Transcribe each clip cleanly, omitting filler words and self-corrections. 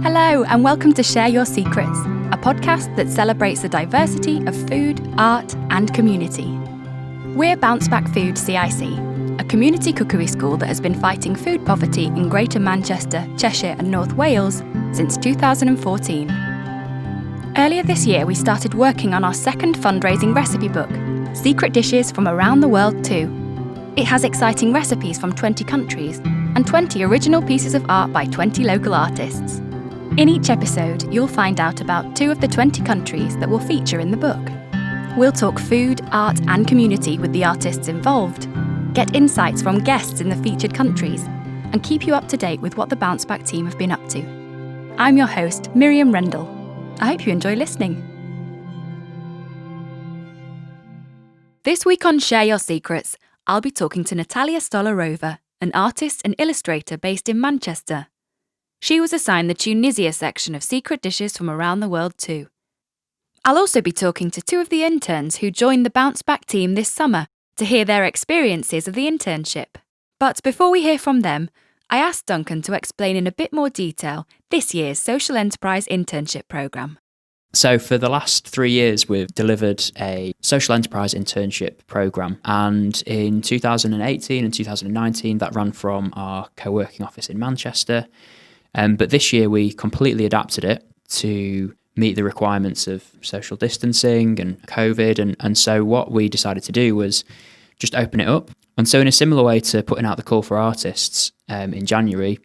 Hello and welcome to Share Your Secrets, a podcast that celebrates the diversity of food, art and community. We're Bounceback Food CIC, a community cookery school that has been fighting food poverty in Greater Manchester, Cheshire and North Wales since 2014. Earlier this year we started working on our second fundraising recipe book, Secret Dishes from Around the World Too. It has exciting recipes from 20 countries and 20 original pieces of art by 20 local artists. In each episode, you'll find out about 2 of the 20 countries that will feature in the book. We'll talk food, art and community with the artists involved, get insights from guests in the featured countries, and keep you up to date with what the Bounceback team have been up to. I'm your host, Miriam Rendell. I hope you enjoy listening. This week on Share Your Secrets, I'll be talking to Natalija Stolarova, an artist and illustrator based in Manchester. She was assigned the Tunisia section of Secret Dishes from Around the World Too. I'll also be talking to 2 of the interns who joined the Bounceback team this summer to hear their experiences of the internship. But before we hear from them, I asked Duncan to explain in a bit more detail this year's Social Enterprise Internship Programme. So for the last 3 years, we've delivered a Social Enterprise Internship Programme. And in 2018 and 2019, that ran from our co-working office in Manchester. But this year we completely adapted it to meet the requirements of social distancing and COVID. And so what we decided to do was just open it up. And so in a similar way to putting out the call for artists in January,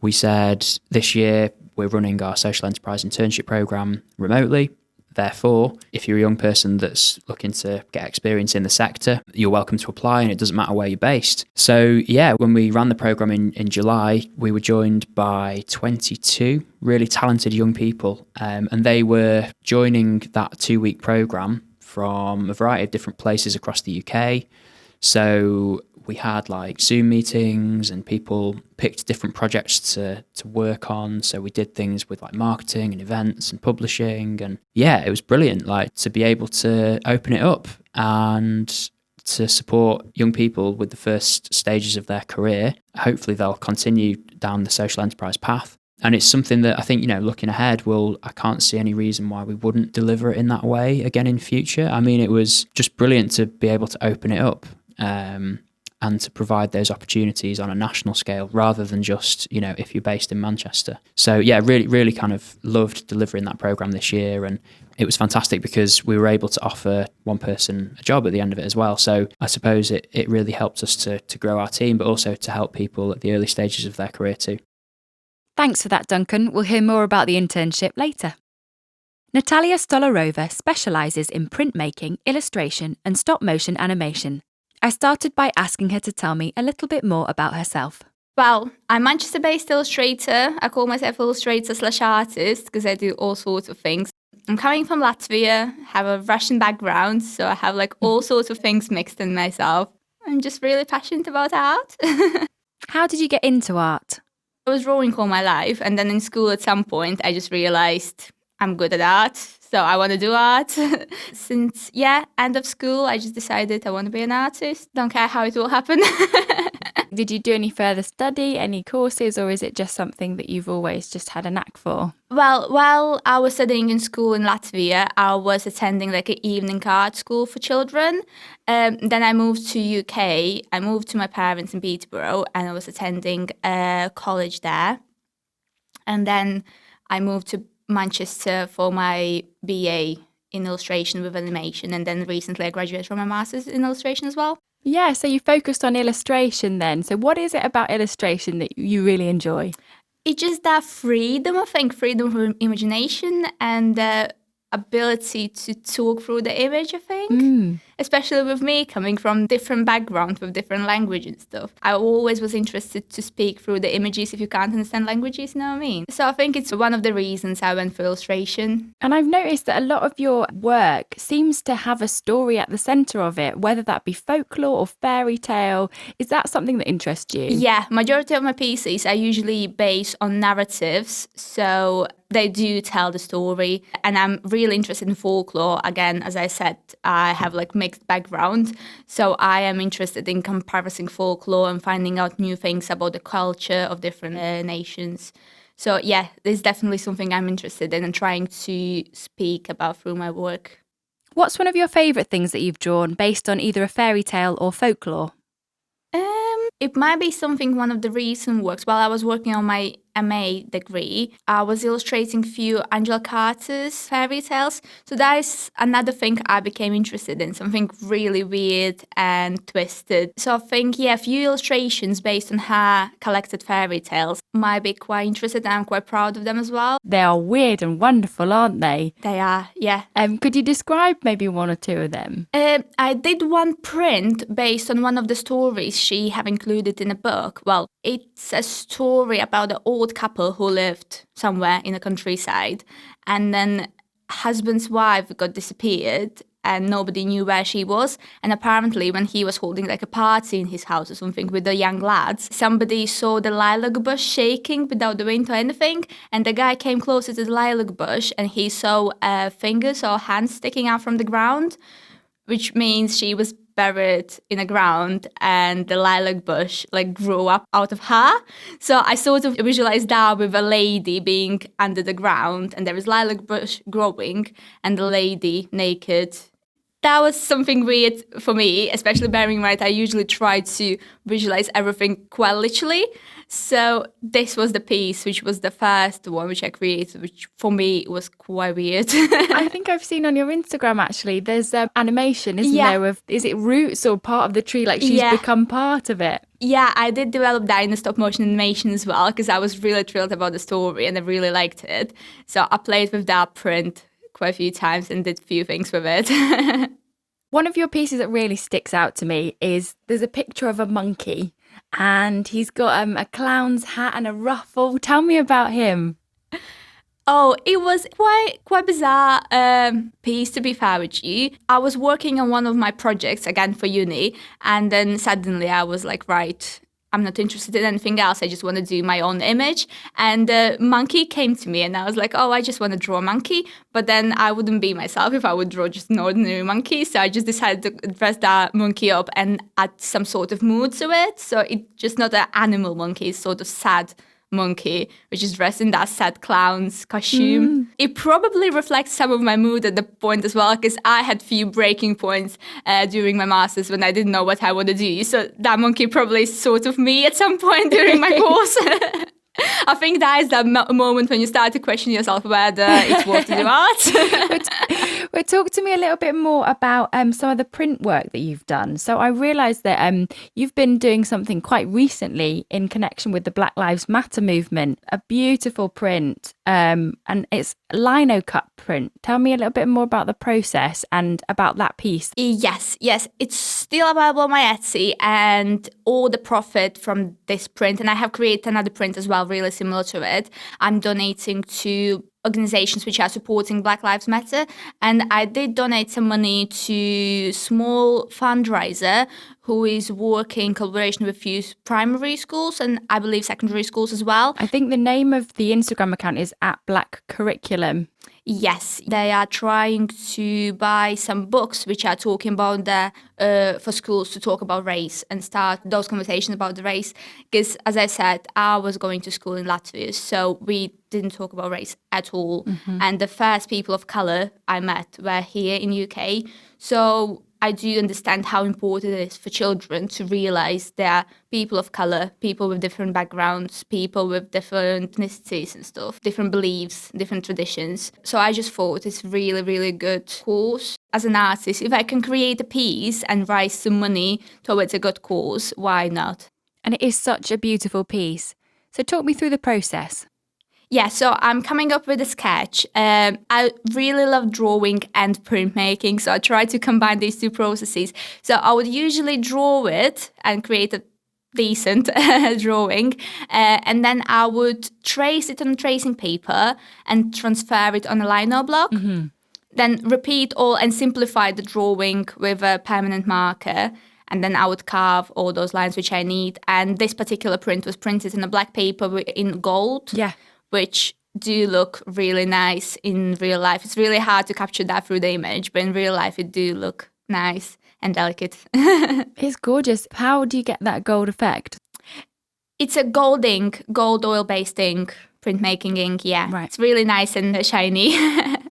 we said this year we're running our Social Enterprise Internship Programme remotely. Therefore, if you're a young person that's looking to get experience in the sector, you're welcome to apply and it doesn't matter where you're based. So yeah, when we ran the programme in July, we were joined by 22 really talented young people and they were joining that 2-week programme from a variety of different places across the UK. So we had like Zoom meetings and people picked different projects to work on. So we did things with like marketing and events and publishing. And yeah, it was brilliant, like to be able to open it up and to support young people with the first stages of their career. Hopefully they'll continue down the social enterprise path. And it's something that I think, looking ahead, I can't see any reason why we wouldn't deliver it in that way again in future. I mean, it was just brilliant to be able to open it up. And to provide those opportunities on a national scale rather than just, if you're based in Manchester. So yeah, really, really kind of loved delivering that programme this year. And it was fantastic because we were able to offer one person a job at the end of it as well. So I suppose it really helped us to grow our team, but also to help people at the early stages of their career too. Thanks for that, Duncan. We'll hear more about the internship later. Natalija Stolarova specialises in printmaking, illustration and stop-motion animation. I started by asking her to tell me a little bit more about herself. Well, I'm Manchester-based illustrator. I call myself illustrator/artist because I do all sorts of things. I'm coming from Latvia, have a Russian background, so I have like all sorts of things mixed in myself. I'm just really passionate about art. How did you get into art? I was drawing all my life, and then in school at some point I just realised I'm good at art, so I want to do art. Since, end of school, I just decided I want to be an artist. Don't care how it will happen. Did you do any further study, any courses, or is it just something that you've always just had a knack for? Well, while I was studying in school in Latvia, I was attending like an evening art school for children. Then I moved to UK. I moved to my parents in Peterborough, and I was attending a college there. And then I moved to Manchester for my BA in illustration with animation, and then recently I graduated from my master's in illustration as well. Yeah, so you focused on illustration then. So what is it about illustration that you really enjoy? It's just that freedom, I think, freedom of imagination and the ability to talk through the image, I think. Especially with me coming from different backgrounds with different language and stuff. I always was interested to speak through the images if you can't understand languages, you know what I mean? So I think it's one of the reasons I went for illustration. And I've noticed that a lot of your work seems to have a story at the centre of it, whether that be folklore or fairy tale. Is that something that interests you? Yeah, majority of my pieces are usually based on narratives, so they do tell the story. And I'm really interested in folklore. Again, as I said, I have like mixed background, so I am interested in comparing folklore and finding out new things about the culture of different nations. So yeah, there's definitely something I'm interested in and trying to speak about through my work. What's one of your favourite things that you've drawn based on either a fairy tale or folklore? It might be something, one of the recent works. While I was working on my MA degree, I was illustrating few Angela Carter's fairy tales. So that is another thing I became interested in, something really weird and twisted. So I think, a few illustrations based on her collected fairy tales might be quite interested, and I'm quite proud of them as well. They are weird and wonderful, aren't they? They are, yeah. Could you describe maybe one or two of them? I did one print based on one of the stories she have included in a book. Well, it's a story about an old couple who lived somewhere in the countryside, and then husband's wife got disappeared and nobody knew where she was. And apparently when he was holding like a party in his house or something with the young lads, somebody saw the lilac bush shaking without the wind or anything, and the guy came closer to the lilac bush and he saw fingers or hands sticking out from the ground, which means she was buried in the ground and the lilac bush like grew up out of her. So I sort of visualized that with a lady being under the ground and there is lilac bush growing and the lady naked. That was something weird for me, especially bearing in mind I usually try to visualize everything quite literally. So this was the piece, which was the first one which I created, which for me was quite weird. I think I've seen on your Instagram actually, there's animation, isn't there? Of, is it roots or part of the tree? Like she's become part of it. Yeah, I did develop that in a stop motion animation as well because I was really thrilled about the story and I really liked it. So I played with that print quite a few times and did a few things with it. One of your pieces that really sticks out to me is there's a picture of a monkey and he's got a clown's hat and a ruffle. Tell me about him. Oh, it was quite bizarre piece, to be fair with you. I was working on one of my projects again for uni, and then suddenly I was like, right, I'm not interested in anything else. I just want to do my own image. And the monkey came to me and I was like, oh, I just want to draw a monkey. But then I wouldn't be myself if I would draw just an ordinary monkey. So I just decided to dress that monkey up and add some sort of mood to it. So it's just not an animal monkey, it's sort of sad monkey, which is dressed in that sad clown's costume. It probably reflects some of my mood at the point as well, because I had few breaking points during my masters when I didn't know what I want to do. So that monkey probably is sort of me at some point during my course. I think that is that moment when you start to question yourself whether it's worth to do art. But talk to me a little bit more about some of the print work that you've done. So I realised that you've been doing something quite recently in connection with the Black Lives Matter movement, a beautiful print, and it's lino cut print. Tell me a little bit more about the process and about that piece. Yes, it's still available on my Etsy and all the profit from this print, and I have created another print as well, really similar to it. I'm donating to organizations which are supporting Black Lives Matter, and I did donate some money to small fundraiser who is working in collaboration with a few primary schools and I believe secondary schools as well. I think the name of the Instagram account is @blackcurriculum. Yes, they are trying to buy some books which are talking about for schools to talk about race and start those conversations about the race. Because as I said, I was going to school in Latvia, so we didn't talk about race at all. And the first people of colour I met were here in UK. So I do understand how important it is for children to realise there are people of colour, people with different backgrounds, people with different ethnicities and stuff, different beliefs, different traditions. So I just thought it's really, really good course. As an artist, if I can create a piece and raise some money towards a good cause, why not? And it is such a beautiful piece. So talk me through the process. Yeah, so I'm coming up with a sketch. I really love drawing and printmaking, so I try to combine these two processes. So I would usually draw it and create a decent drawing, and then I would trace it on tracing paper and transfer it on a lino block. Then repeat all and simplify the drawing with a permanent marker. And then I would carve all those lines which I need. And this particular print was printed in a black paper in gold. Yeah. Which do look really nice in real life. It's really hard to capture that through the image, but in real life it do look nice and delicate. It's gorgeous. How do you get that gold effect? It's a gold ink, gold oil-based ink. printmaking ink, yeah. Right. It's really nice and shiny.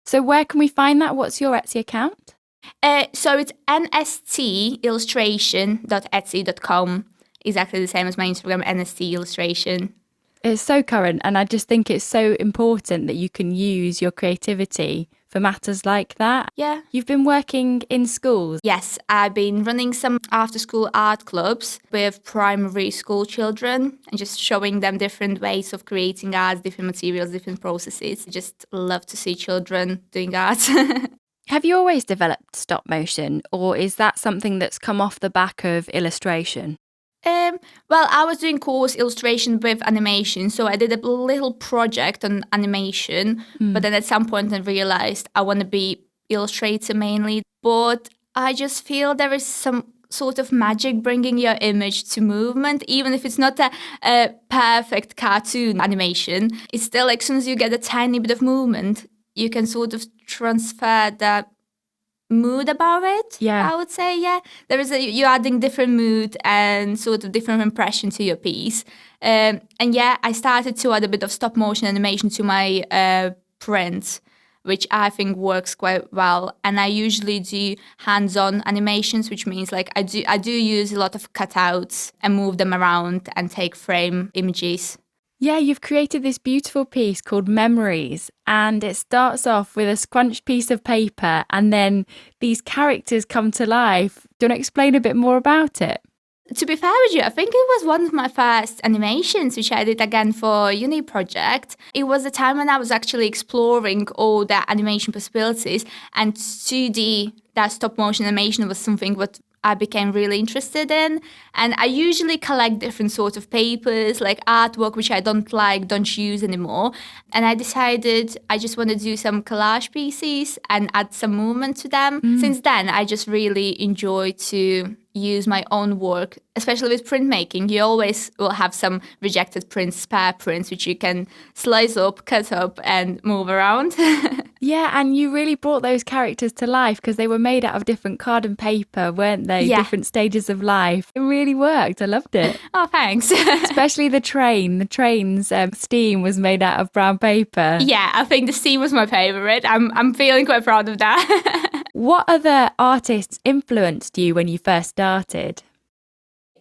So where can we find that? What's your Etsy account? So it's nstillustration.etsy.com. Exactly the same as my Instagram, NST Illustration. It's so current, and I just think it's so important that you can use your creativity for matters like that. Yeah. You've been working in schools. Yes, I've been running some after-school art clubs with primary school children and just showing them different ways of creating art, different materials, different processes. I just love to see children doing art. Have you always developed stop motion, or is that something that's come off the back of illustration? Well, I was doing course illustration with animation, so I did a little project on animation, but then at some point I realized I want to be illustrator mainly. But I just feel there is some sort of magic bringing your image to movement, even if it's not a perfect cartoon animation. It's still like, as soon as you get a tiny bit of movement, you can sort of transfer the mood about it. Yeah. I would say, yeah. You're adding different mood and sort of different impression to your piece. And yeah, I started to add a bit of stop motion animation to my prints, which I think works quite well. And I usually do hands-on animations, which means like I do use a lot of cutouts and move them around and take frame images. Yeah, you've created this beautiful piece called Memories, and it starts off with a scrunched piece of paper, and then these characters come to life. Do you want to explain a bit more about it? To be fair with you, I think it was one of my first animations, which I did again for a uni project. It was the time when I was actually exploring all the animation possibilities, and 2D, that stop motion animation, was something what I became really interested in. And I usually collect different sorts of papers, like artwork, which I don't use anymore. And I decided I just want to do some collage pieces and add some movement to them. Since then, I just really enjoy to use my own work, especially with printmaking. You always will have some rejected prints, spare prints, which you can slice up, cut up, and move around. Yeah, and you really brought those characters to life because they were made out of different card and paper, weren't they? Yeah. Different stages of life. It really worked. I loved it. Oh, thanks. Especially the train. The train's steam was made out of brown paper. Yeah, I think the steam was my favourite. I'm feeling quite proud of that. What other artists influenced you when you first started?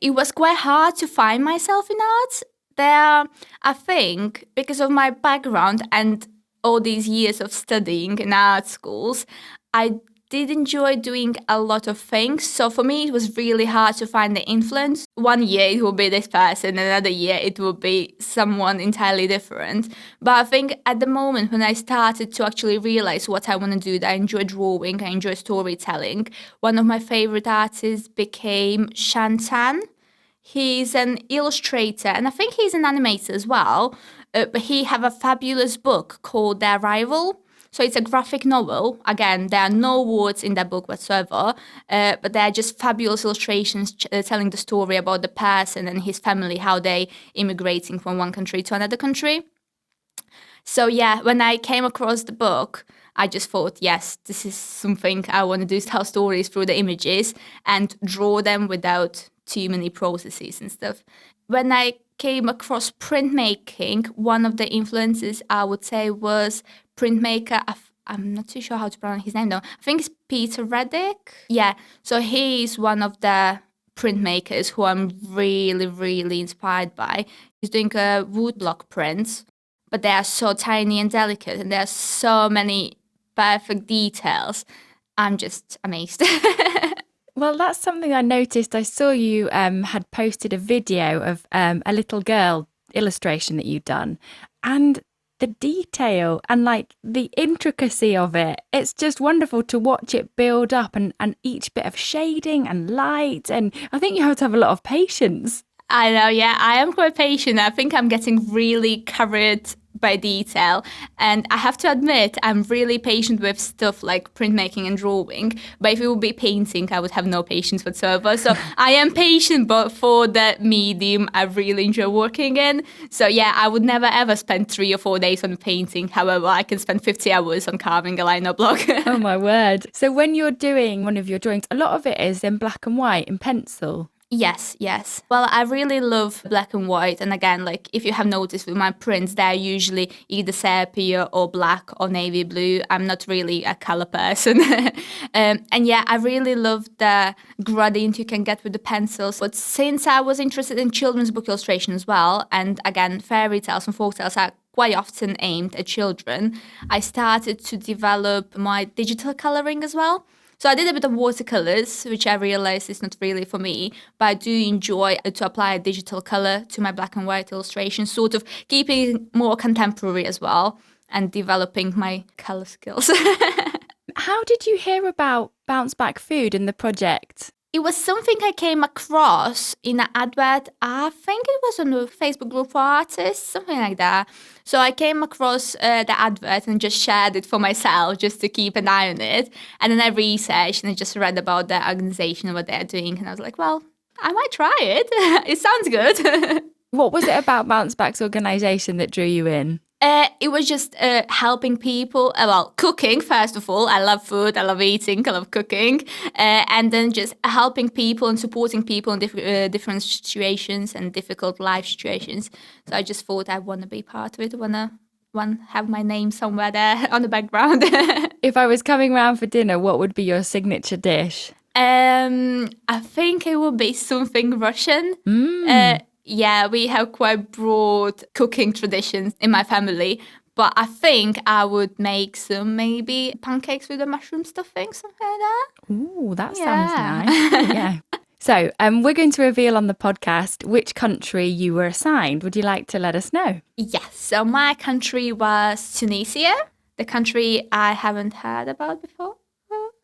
It was quite hard to find myself in art. I think, because of my background and all these years of studying in art schools, I did enjoy doing a lot of things. So for me, it was really hard to find the influence. One year it will be this person, another year it will be someone entirely different. But I think at the moment when I started to actually realize what I want to do, that I enjoy drawing, I enjoy storytelling, one of my favorite artists became Shantan. He's an illustrator, and I think he's an animator as well. But he have a fabulous book called The Arrival. So it's a graphic novel. Again, there are no words in that book whatsoever, but they're just fabulous illustrations telling the story about the person and his family, how they immigrating from one country to another country. So yeah, when I came across the book, I just thought, yes, this is something I want to do, tell stories through the images and draw them without too many processes and stuff. When I came across printmaking, one of the influences I would say was printmaker. I'm not too sure how to pronounce his name though. I think it's Peter Reddick. Yeah, so he's one of the printmakers who I'm really, really inspired by. He's doing woodblock prints, but they are so tiny and delicate, and there are so many perfect details. I'm just amazed. Well, that's something I noticed. I saw you had posted a video of a little girl illustration that you'd done, and the detail and like the intricacy of it, it's just wonderful to watch it build up, and each bit of shading and light, and I think you have to have a lot of patience. I know, yeah, I am quite patient. I think I'm getting really carried by detail, and I have to admit I'm really patient with stuff like printmaking and drawing, but if it would be painting I would have no patience whatsoever. So I am patient, but for the medium I really enjoy working in. So yeah, I would never ever spend 3 or 4 days on painting. However, I can spend 50 hours on carving a lino block. Oh my word. So when you're doing one of your drawings, a lot of it is in black and white, in pencil. Yes, yes. Well, I really love black and white. And again, like if you have noticed with my prints, they're usually either sepia or black or navy blue. I'm not really a color person. And yeah, I really love the gradient you can get with the pencils. But since I was interested in children's book illustration as well, and again, fairy tales and folk tales are quite often aimed at children, I started to develop my digital coloring as well. So I did a bit of watercolors, which I realized is not really for me, but I do enjoy to apply a digital color to my black and white illustrations, sort of keeping it more contemporary as well and developing my color skills. How did you hear about Bounceback Food and the project? It was something I came across in an advert. I think it was on a Facebook group for artists, something like that. So I came across the advert and just shared it for myself just to keep an eye on it. And then I researched and I just read about the organization and what they're doing. And I was like, well, I might try it. It sounds good. What was it about Bounceback's organisation that drew you in? It was just helping people, cooking, first of all. I love food, I love eating, I love cooking. And then just helping people and supporting people in different situations and difficult life situations. So I just thought I want to be part of it. I want to have my name somewhere there on the background. If I was coming round for dinner, what would be your signature dish? I think it would be something Russian. Yeah, we have quite broad cooking traditions in my family, but I think I would make some maybe pancakes with a mushroom stuffing, something like that. Ooh, that sounds nice. Yeah. So we're going to reveal on the podcast which country you were assigned. Would you like to let us know? Yes, so my country was Tunisia, the country I haven't heard about before.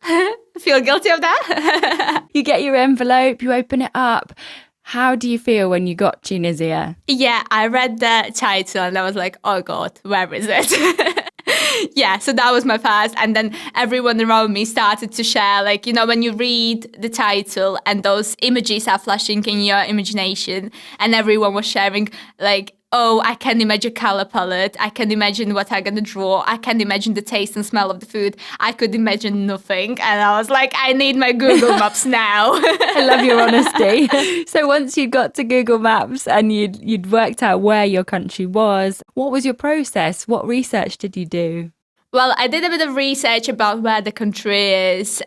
I feel guilty of that. You get your envelope, you open it up. How do you feel when you got Tunisia? Yeah, I read the title and I was like, oh God, where is it? Yeah, so that was my first. And then everyone around me started to share, like, you know, when you read the title and those images are flashing in your imagination and everyone was sharing, like, oh, I can imagine color palette. I can imagine what I'm going to draw. I can imagine the taste and smell of the food. I could imagine nothing. And I was like, I need my Google Maps now. I love your honesty. So once you got to Google Maps and you'd worked out where your country was, what was your process? What research did you do? Well, I did a bit of research about where the country is.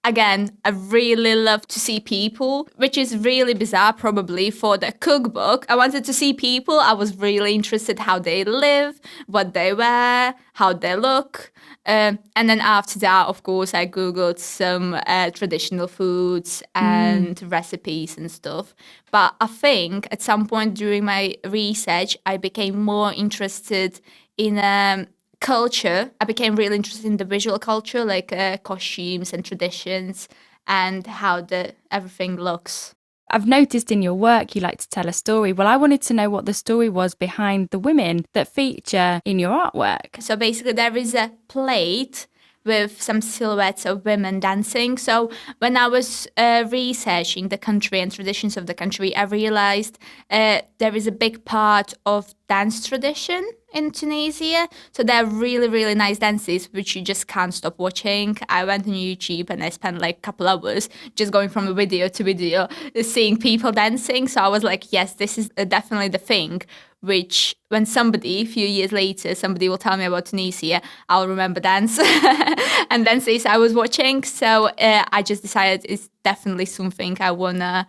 Again, I really love to see people, which is really bizarre probably for the cookbook. I wanted to see people. I was really interested how they live, what they wear, how they look. And then after that, of course, I Googled some traditional foods and recipes and stuff. But I think at some point during my research, I became more interested in culture. I became really interested in the visual culture, like costumes and traditions and how everything looks. I've noticed in your work you like to tell a story. Well, I wanted to know what the story was behind the women that feature in your artwork. So basically there is a plate with some silhouettes of women dancing. So when I was researching the country and traditions of the country, I realized there is a big part of dance tradition in Tunisia. So there are really, really nice dances, which you just can't stop watching. I went on YouTube and I spent like a couple hours just going from video to video, seeing people dancing. So I was like, yes, this is definitely the thing, which when somebody, a few years later, somebody will tell me about Tunisia, I'll remember dance and dances I was watching. So I just decided it's definitely something I want to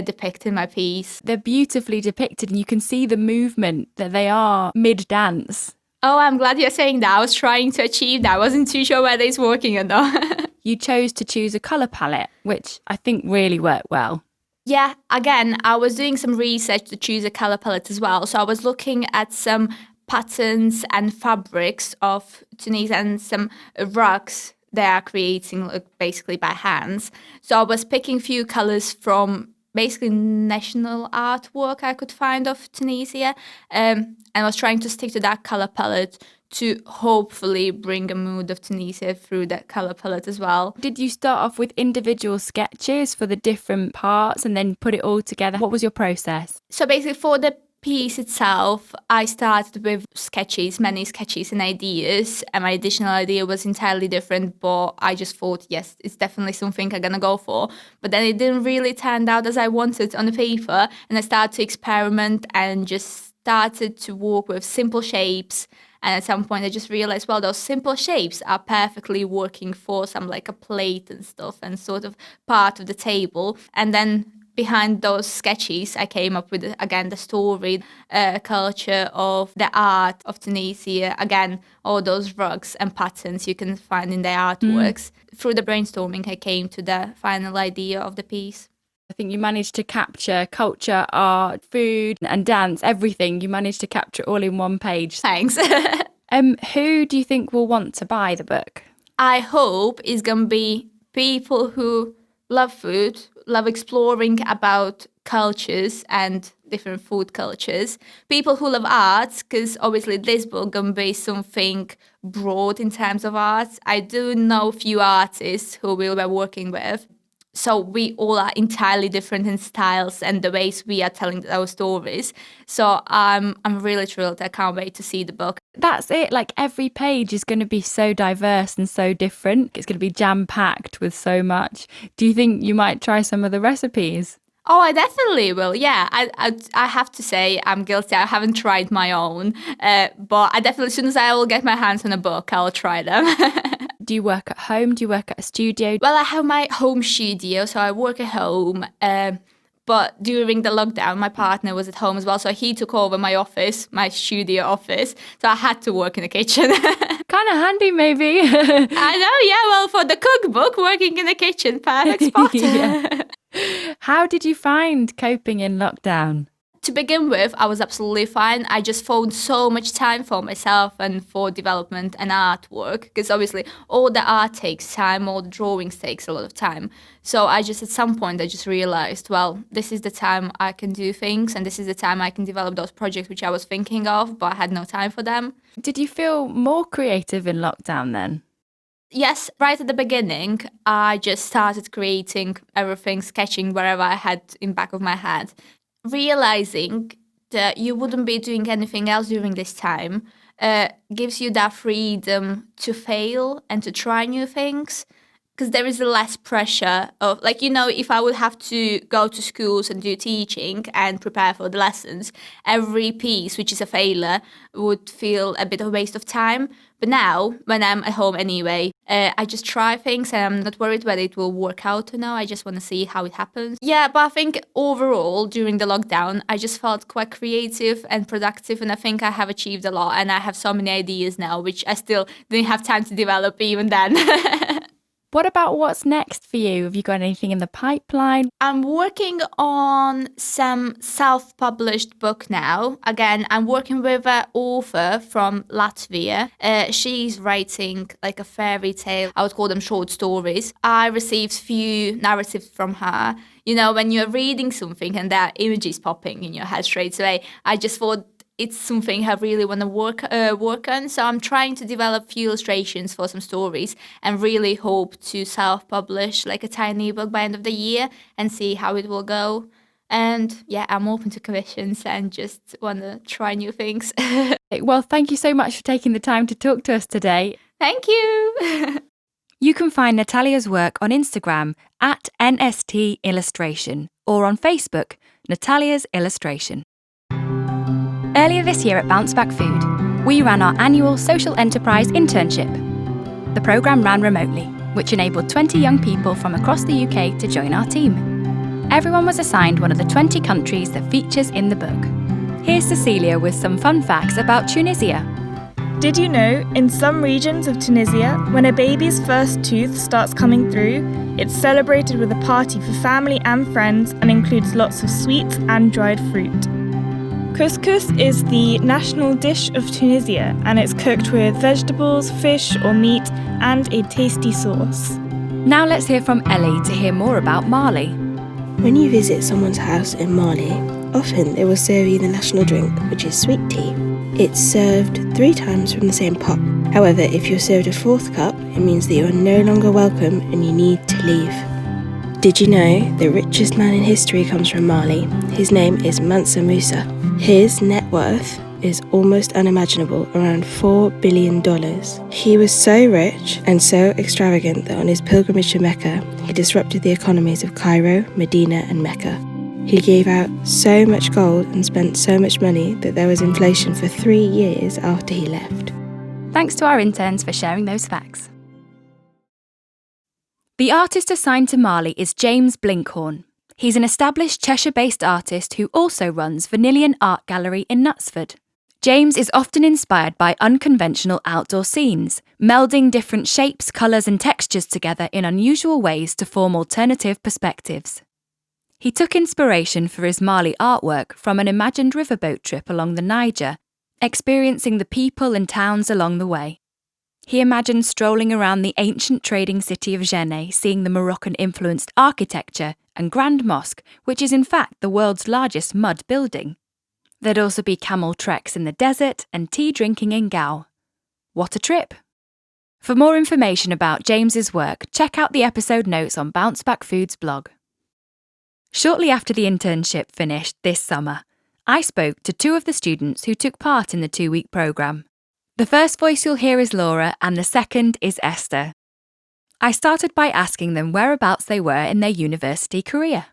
depict in my piece. They're beautifully depicted and you can see the movement that they are mid-dance. Oh, I'm glad you're saying that. I was trying to achieve that. I wasn't too sure whether it's working or not. You chose to choose a colour palette, which I think really worked well. Yeah, again, I was doing some research to choose a colour palette as well. So I was looking at some patterns and fabrics of Tunisia and some rugs they are creating basically by hands. So I was picking a few colours from basically national artwork I could find of Tunisia, and I was trying to stick to that colour palette to hopefully bring a mood of Tunisia through that colour palette as well. Did you start off with individual sketches for the different parts and then put it all together? What was your process? So basically for the piece itself, I started with sketches, many sketches and ideas, and my additional idea was entirely different, but I just thought, yes, it's definitely something I'm gonna go for. But then it didn't really turn out as I wanted on the paper, and I started to experiment and just started to work with simple shapes. And at some point I just realized, well, those simple shapes are perfectly working for some like a plate and stuff and sort of part of the table. And then behind those sketches, I came up with, again, the story, culture of the art of Tunisia. Again, all those rugs and patterns you can find in their artworks. Through the brainstorming, I came to the final idea of the piece. I think you managed to capture culture, art, food and dance, everything. You managed to capture it all in one page. Thanks. Who do you think will want to buy the book? I hope it's going to be people who love food, love exploring about cultures and different food cultures. People who love arts, because obviously this book going to be something broad in terms of art. I do know a few artists who we'll be working with. So we all are entirely different in styles and the ways we are telling our stories. So I'm really thrilled. I can't wait to see the book. That's it. Like every page is going to be so diverse and so different. It's going to be jam-packed with so much. Do you think you might try some of the recipes? Oh, I definitely will. Yeah, I have to say I'm guilty. I haven't tried my own, but I definitely, as soon as I will get my hands on a book, I'll try them. Do you work at home? Do you work at a studio? Well, I have my home studio, so I work at home. But during the lockdown, my partner was at home as well, so he took over my office, my studio office. So I had to work in the kitchen. Kind of handy, maybe. I know, yeah. Well, for the cookbook, working in the kitchen, perfect spot. Yeah. How did you find coping in lockdown? To begin with, I was absolutely fine. I just found so much time for myself and for development and artwork, because obviously all the art takes time, all the drawings takes a lot of time. So I just, at some point, I just realized, well, this is the time I can do things and this is the time I can develop those projects which I was thinking of, but I had no time for them. Did you feel more creative in lockdown then? Yes, right at the beginning, I just started creating everything, sketching wherever I had in back of my head. Realizing that you wouldn't be doing anything else during this time gives you that freedom to fail and to try new things, because there is less pressure of, like, you know, if I would have to go to schools and do teaching and prepare for the lessons, every piece which is a failure would feel a bit of a waste of time. But now, when I'm at home anyway, I just try things and I'm not worried whether it will work out or no. I just want to see how it happens. Yeah, but I think overall, during the lockdown, I just felt quite creative and productive, and I think I have achieved a lot, and I have so many ideas now, which I still didn't have time to develop even then. What about what's next for you? Have you got anything in the pipeline? I'm working on some self-published book now. Again, I'm working with an author from Latvia. She's writing like a fairy tale. I would call them short stories. I received few narratives from her. You know, when you're reading something and there are images popping in your head straight away, I just thought, it's something I really want to work on. So I'm trying to develop few illustrations for some stories and really hope to self-publish like a tiny book by end of the year and see how it will go. And yeah, I'm open to commissions and just want to try new things. Well, thank you so much for taking the time to talk to us today. Thank you. You can find Natalia's work on Instagram at NST Illustration or on Facebook, Natalia's Illustration. Earlier this year at Bounceback Food, we ran our annual Social Enterprise Internship. The programme ran remotely, which enabled 20 young people from across the UK to join our team. Everyone was assigned one of the 20 countries that features in the book. Here's Cecilia with some fun facts about Tunisia. Did you know, in some regions of Tunisia, when a baby's first tooth starts coming through, it's celebrated with a party for family and friends and includes lots of sweets and dried fruit. Couscous is the national dish of Tunisia, and it's cooked with vegetables, fish or meat and a tasty sauce. Now let's hear from Ellie to hear more about Mali. When you visit someone's house in Mali, often they will serve you the national drink, which is sweet tea. It's served 3 times from the same pot. However, if you're served a 4th cup, it means that you're no longer welcome and you need to leave. Did you know the richest man in history comes from Mali? His name is Mansa Musa. His net worth is almost unimaginable, around $4 billion. He was so rich and so extravagant that on his pilgrimage to Mecca, he disrupted the economies of Cairo, Medina and Mecca. He gave out so much gold and spent so much money that there was inflation for 3 years after he left. Thanks to our interns for sharing those facts. The artist assigned to Mali is James Blinkhorn. He's an established Cheshire-based artist who also runs Vanillion Art Gallery in Knutsford. James is often inspired by unconventional outdoor scenes, melding different shapes, colours and textures together in unusual ways to form alternative perspectives. He took inspiration for his Mali artwork from an imagined riverboat trip along the Niger, experiencing the people and towns along the way. He imagined strolling around the ancient trading city of Jenne, seeing the Moroccan-influenced architecture and Grand Mosque, which is in fact the world's largest mud building. There'd also be camel treks in the desert and tea drinking in Gao. What a trip! For more information about James's work, check out the episode notes on Bounceback Food's blog. Shortly after the internship finished this summer, I spoke to 2 of the students who took part in the 2-week programme. The first voice you'll hear is Laura and the second is Esther. I started by asking them whereabouts they were in their university career.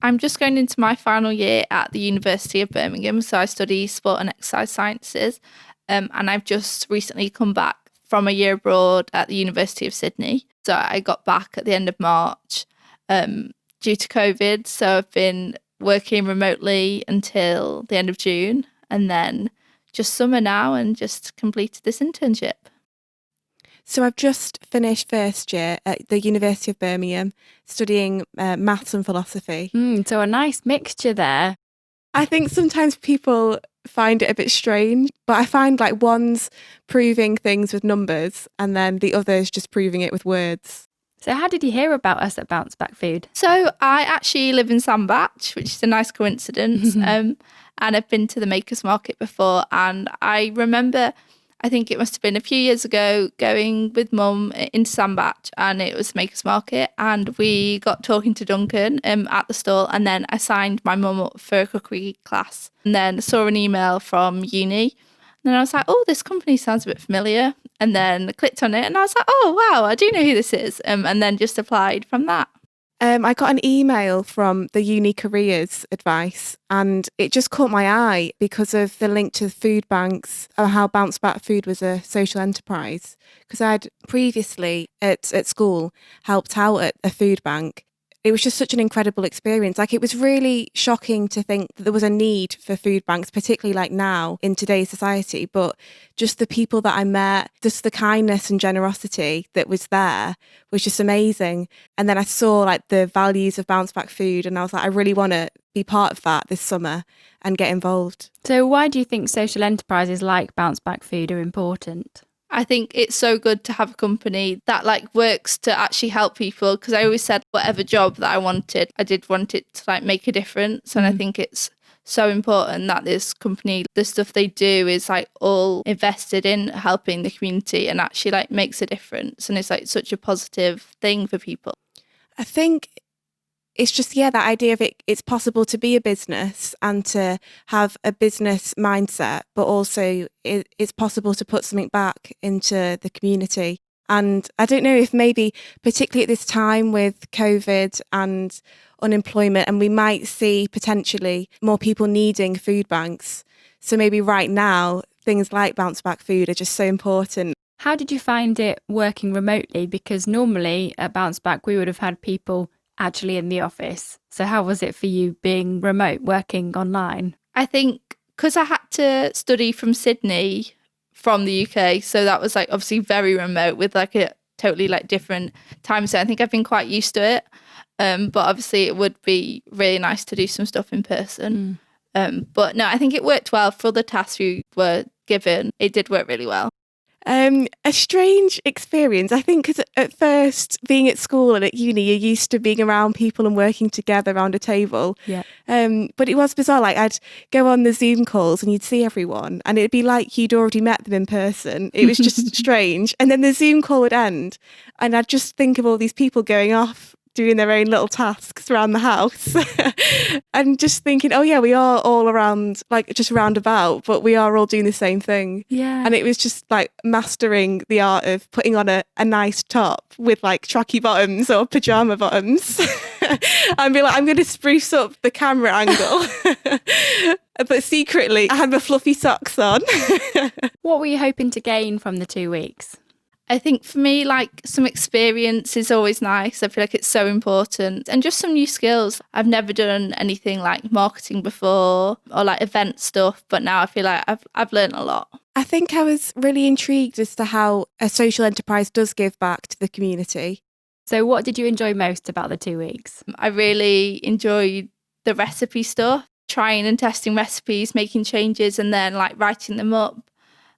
I'm just going into my final year at the University of Birmingham, so I study sport and exercise sciences, and I've just recently come back from a year abroad at the University of Sydney. So I got back at the end of March due to COVID, so I've been working remotely until the end of June, and then just summer now and just completed this internship. So I've just finished first year at the University of Birmingham studying maths and philosophy. So a nice mixture there. I think sometimes people find it a bit strange, but I find like one's proving things with numbers and then the other's just proving it with words. So how did you hear about us at Bounceback Food? So I actually live in Sandbach, which is a nice coincidence, and I've been to the Makers Market before, and I remember, I think it must have been a few years ago, going with Mum into Sandbach, and it was Makers Market, and we got talking to Duncan at the stall, and then I signed my mum up for a cookery class, and then saw an email from uni, and then I was like, oh, this company sounds a bit familiar, and then clicked on it, and I was like, oh, wow, I do know who this is, and then just applied from that. I got an email from the uni careers advice and it just caught my eye because of the link to food banks or how Bounceback Food was a social enterprise. Because I'd previously at school helped out at a food bank. It was just such an incredible experience. Like, it was really shocking to think that there was a need for food banks, particularly like now in today's society. But just the people that I met, just the kindness and generosity that was there was just amazing. And then I saw like the values of Bounceback Food and I was like, I really want to be part of that this summer and get involved. So why do you think social enterprises like Bounceback Food are important? I think it's so good to have a company that like works to actually help people, because I always said whatever job that I wanted, I did want it to like make a difference. And I think it's so important that this company, the stuff they do is like all invested in helping the community and actually like makes a difference. And it's like such a positive thing for people. I think it's just, that idea of it's possible to be a business and to have a business mindset, but also it's possible to put something back into the community. And I don't know if maybe particularly at this time with COVID and unemployment, and we might see potentially more people needing food banks. So maybe right now, things like Bounceback Food are just so important. How did you find it working remotely? Because normally at Bounceback, we would have had people actually in the office. So how was it for you being remote, working online? I think because I had to study from Sydney from the UK, so that was like obviously very remote with like a totally like different time zone. I think I've been quite used to it, but obviously it would be really nice to do some stuff in person. But no, I think it worked well for the tasks we were given. It did work really well. A strange experience, I think, because at first, being at school and at uni, you're used to being around people and working together around a table. Yeah. But it was bizarre. Like, I'd go on the Zoom calls and you'd see everyone and it'd be like you'd already met them in person. It was just strange. And then the Zoom call would end and I'd just think of all these people going off doing their own little tasks around the house. And just thinking, oh yeah, we are all around, like just roundabout, but we are all doing the same thing. Yeah. And it was just like mastering the art of putting on a nice top with like tracky bottoms or pajama bottoms. And be like, I'm going to spruce up the camera angle. But secretly, I had my fluffy socks on. What were you hoping to gain from the 2 weeks? I think for me, like some experience is always nice. I feel like it's so important, and just some new skills. I've never done anything like marketing before or like event stuff, but now I feel like I've learned a lot. I think I was really intrigued as to how a social enterprise does give back to the community. So what did you enjoy most about the 2 weeks? I really enjoyed the recipe stuff, trying and testing recipes, making changes and then like writing them up.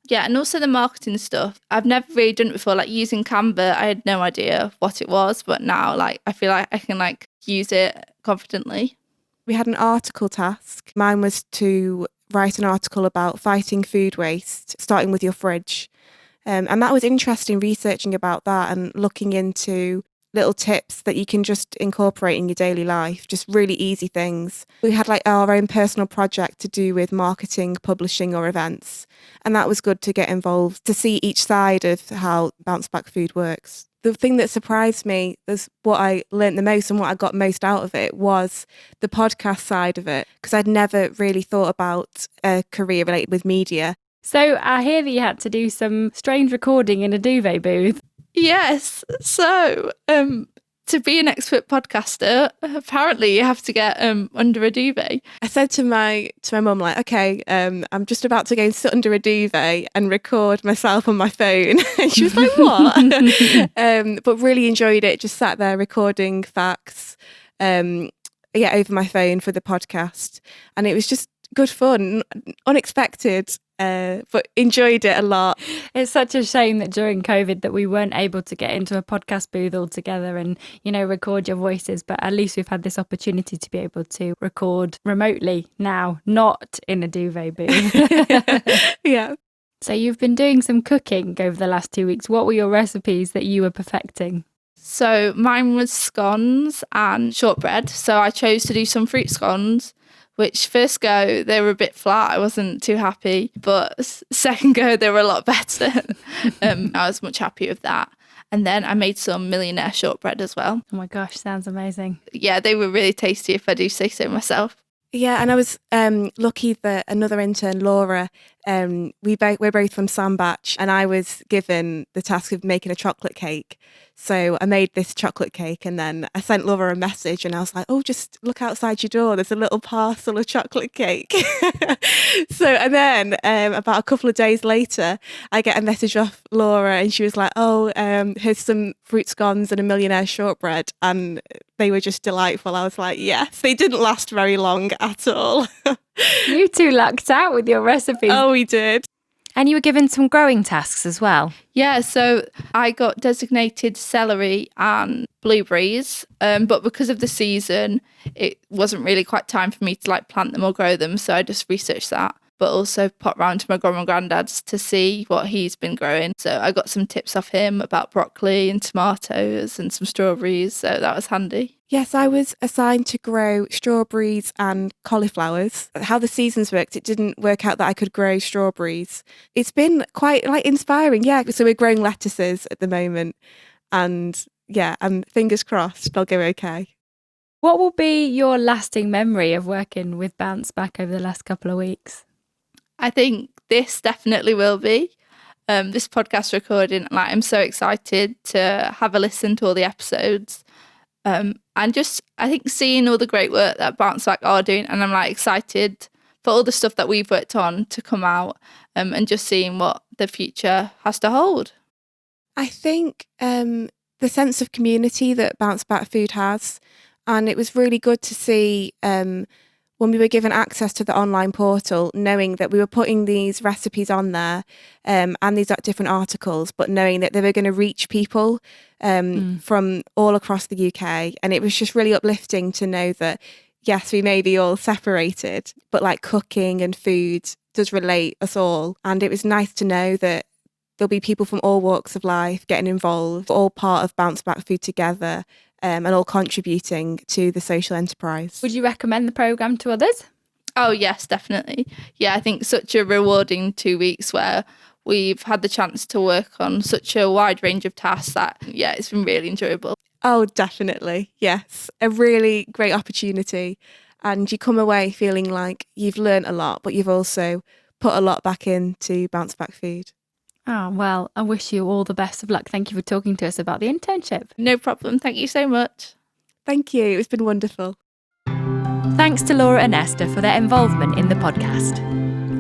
Yeah, and also the marketing stuff. I've never really done it before, like using Canva. I had no idea what it was, but now like I feel like I can like use it confidently. We had an article task. Mine was to write an article about fighting food waste, starting with your fridge. And that was interesting, researching about that and looking into little tips that you can just incorporate in your daily life, just really easy things. We had like our own personal project to do with marketing, publishing or events. And that was good to get involved, to see each side of how Bounceback Food works. The thing that surprised me, is what I learnt the most and what I got most out of it, was the podcast side of it, because I'd never really thought about a career related with media. So I hear that you had to do some strange recording in a duvet booth. Yes. So to be an expert podcaster, apparently you have to get under a duvet. I said to my mum, like, okay, I'm just about to go and sit under a duvet and record myself on my phone. And she was like, what? But really enjoyed it. Just sat there recording facts, over my phone for the podcast. And it was just good fun, unexpected. But enjoyed it a lot. It's such a shame that during COVID that we weren't able to get into a podcast booth all together and, record your voices. But at least we've had this opportunity to be able to record remotely now, not in a duvet booth. Yeah. So you've been doing some cooking over the last 2 weeks. What were your recipes that you were perfecting? So mine was scones and shortbread. So I chose to do some fruit scones, which first go, they were a bit flat. I wasn't too happy. But second go, they were a lot better. I was much happier with that. And then I made some millionaire shortbread as well. Oh my gosh, sounds amazing. Yeah, they were really tasty, if I do say so myself. Yeah, and I was lucky that another intern, Laura, we're both from Sandbach, and I was given the task of making a chocolate cake. So I made this chocolate cake, and then I sent Laura a message, and I was like, oh, just look outside your door. There's a little parcel of chocolate cake. And then about a couple of days later, I get a message off Laura, and she was like, oh, here's some fruit scones and a millionaire shortbread. And they were just delightful. I was like, yes, they didn't last very long at all. You two lucked out with your recipes. Oh, we did. And you were given some growing tasks as well. Yeah, so I got designated celery and blueberries, but because of the season, it wasn't really quite time for me to like plant them or grow them, so I just researched that. But also popped round to my grandma and granddad's to see what he's been growing. So I got some tips off him about broccoli and tomatoes and some strawberries, so that was handy. Yes, I was assigned to grow strawberries and cauliflowers. How the seasons worked, it didn't work out that I could grow strawberries. It's been quite inspiring, yeah. So we're growing lettuces at the moment, and I'm fingers crossed they'll go okay. What will be your lasting memory of working with Bounceback over the last couple of weeks? I think this definitely will be. This podcast recording, I'm so excited to have a listen to all the episodes. And just, I think, seeing all the great work that Bounceback are doing, and I'm excited for all the stuff that we've worked on to come out, and just seeing what the future has to hold. I think the sense of community that Bounceback Food has, and it was really good to see when we were given access to the online portal, knowing that we were putting these recipes on there and these different articles, but knowing that they were going to reach people from all across the UK. And it was just really uplifting to know that, yes, we may be all separated, but cooking and food does relate us all. And it was nice to know that there'll be people from all walks of life getting involved, all part of Bounceback Food together. and all contributing to the social enterprise. Would you recommend the programme to others? Oh, yes, definitely. Yeah, I think such a rewarding 2 weeks where we've had the chance to work on such a wide range of tasks that, yeah, it's been really enjoyable. Oh, definitely. Yes. A really great opportunity. And you come away feeling like you've learned a lot, but you've also put a lot back into Bounceback Food. Oh, well, I wish you all the best of luck. Thank you for talking to us about the internship. No problem. Thank you so much. Thank you. It's been wonderful. Thanks to Laura and Esther for their involvement in the podcast.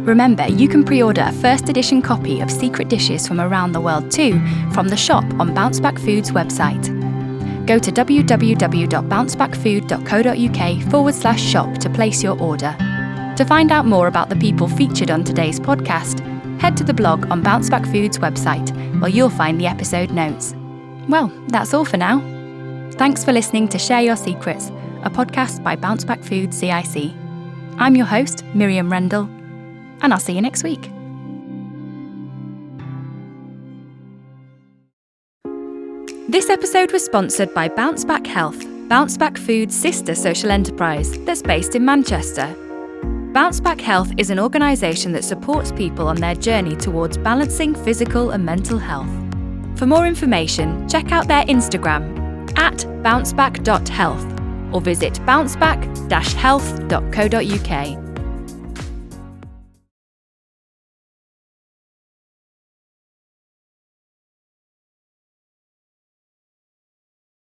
Remember, you can pre-order a first edition copy of Secret Dishes from Around the World too from the shop on Bounceback Food's website. Go to www.bouncebackfood.co.uk/shop to place your order. To find out more about the people featured on today's podcast, head to the blog on Bounceback Food's website, where you'll find the episode notes. Well, that's all for now. Thanks for listening to Share Your Secrets, a podcast by Bounceback Food CIC. I'm your host, Miriam Rendell, and I'll see you next week. This episode was sponsored by Bounceback Health, Bounceback Food's sister social enterprise that's based in Manchester. Bounceback Health is an organisation that supports people on their journey towards balancing physical and mental health. For more information, check out their Instagram @bounceback.health or visit bounceback-health.co.uk.